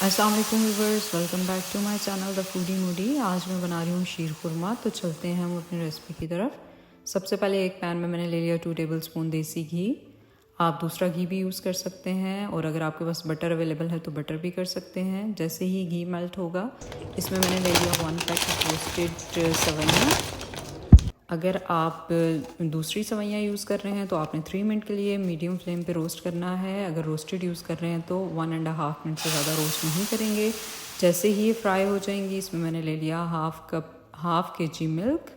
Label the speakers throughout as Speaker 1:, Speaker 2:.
Speaker 1: अस्सलाम वालेकुम viewers, welcome back to my channel the foodie moody. आज मैं बना रही हूँ शीर खुरमा। तो चलते हैं हम अपनी रेसिपी की तरफ। सबसे पहले एक पैन में मैंने ले लिया 2 टेबलस्पून देसी घी। आप दूसरा घी भी यूज़ कर सकते हैं, और अगर आपके पास बटर अवेलेबल है तो बटर भी कर सकते हैं। जैसे ही घी मेल्ट होगा, इसमें मैंने ले लिया 1 पैकेट रोस्टेड सवैयाँ। अगर आप दूसरी सवैयाँ यूज़ कर रहे हैं तो आपने 3 मिनट के लिए मीडियम फ्लेम पे रोस्ट करना है। अगर रोस्टेड यूज़ कर रहे हैं तो 1.5 मिनट से ज़्यादा रोस्ट नहीं करेंगे। जैसे ही ये फ्राई हो जाएंगी, इसमें मैंने ले लिया हाफ के जी मिल्क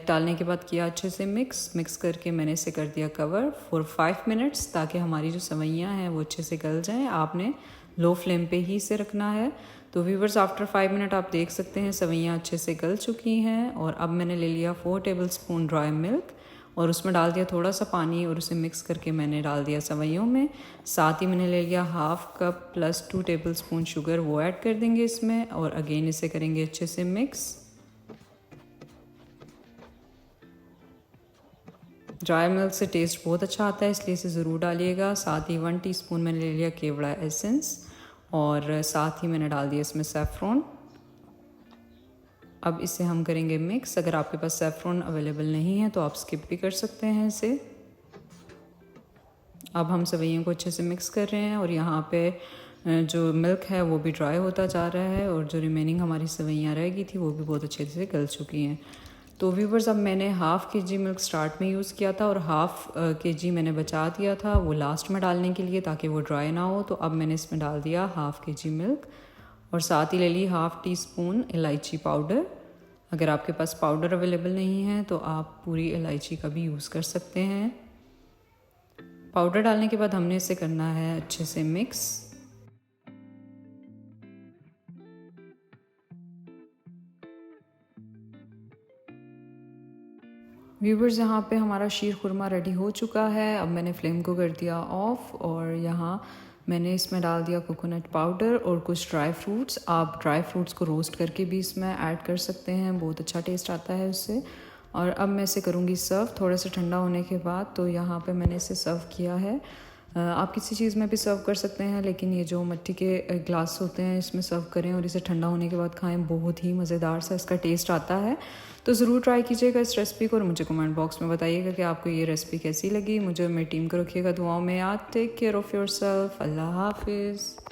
Speaker 1: डालने के बाद किया अच्छे से मिक्स करके मैंने इसे कर दिया कवर फॉर 5 मिनट्स, ताकि हमारी जो सवैयाँ हैं वो अच्छे से गल जाएँ। आपने लो फ्लेम पे ही इसे रखना है। तो व्यूवर्स, आफ्टर 5 मिनट आप देख सकते हैं सवैयाँ अच्छे से गल चुकी हैं। और अब मैंने ले लिया 4 टेबलस्पून ड्राई मिल्क और उसमें डाल दिया थोड़ा सा पानी, और उसे मिक्स करके मैंने डाल दिया सवैयों में। साथ ही मैंने ले लिया half cup plus 2 tablespoon sugar, वो ऐड कर देंगे इसमें, और अगेन इसे करेंगे अच्छे से मिक्स। ड्राई मिल्क से टेस्ट बहुत अच्छा आता है, इसलिए इसे ज़रूर डालिएगा। साथ ही 1 टीस्पून मैंने ले लिया केवड़ा एसेंस, और साथ ही मैंने डाल दिया इसमें सैफ़्रॉन। अब इसे हम करेंगे मिक्स। अगर आपके पास सैफ़्रॉन अवेलेबल नहीं है तो आप स्किप भी कर सकते हैं इसे। अब हम सवैयों को अच्छे से मिक्स कर रहे हैं, और यहाँ पे जो मिल्क है वो भी ड्राई होता जा रहा है, और जो रिमेनिंग हमारी सवैयाँ रह गई थी वो भी बहुत अच्छे से गल चुकी हैं। तो व्यूवर्स, अब मैंने हाफ़ के जी मिल्क स्टार्ट में यूज़ किया था, और हाफ़ के जी मैंने बचा दिया था वो लास्ट में डालने के लिए, ताकि वो ड्राई ना हो। तो अब मैंने इसमें डाल दिया हाफ़ के जी मिल्क, और साथ ही ले ली हाफ़ टी स्पून इलायची पाउडर। अगर आपके पास पाउडर अवेलेबल नहीं है तो आप पूरी इलायची का भी यूज़ कर सकते हैं। पाउडर डालने के बाद हमने इसे करना है अच्छे से मिक्स। व्यूवर्स, यहाँ पे हमारा शीर खुरमा रेडी हो चुका है। अब मैंने फ्लेम को कर दिया ऑफ, और यहाँ मैंने इसमें डाल दिया कोकोनट पाउडर और कुछ ड्राई फ्रूट्स। आप ड्राई फ्रूट्स को रोस्ट करके भी इसमें ऐड कर सकते हैं, बहुत अच्छा टेस्ट आता है उससे। और अब मैं इसे करूँगी सर्व थोड़े से ठंडा होने के बाद। तो यहाँ पे मैंने इसे सर्व किया है। आप किसी चीज़ में भी सर्व कर सकते हैं, लेकिन ये जो मिट्टी के ग्लास होते हैं इसमें सर्व करें और इसे ठंडा होने के बाद खाएं, बहुत ही मज़ेदार सा इसका टेस्ट आता है। तो ज़रूर ट्राई कीजिएगा इस रेसिपी को, और मुझे कमेंट बॉक्स में बताइएगा कि आपको ये रेसिपी कैसी लगी। मुझे मेरी टीम को रखिएगा दुआओं में याद। Take care of yourself. अल्लाह हाफिज़।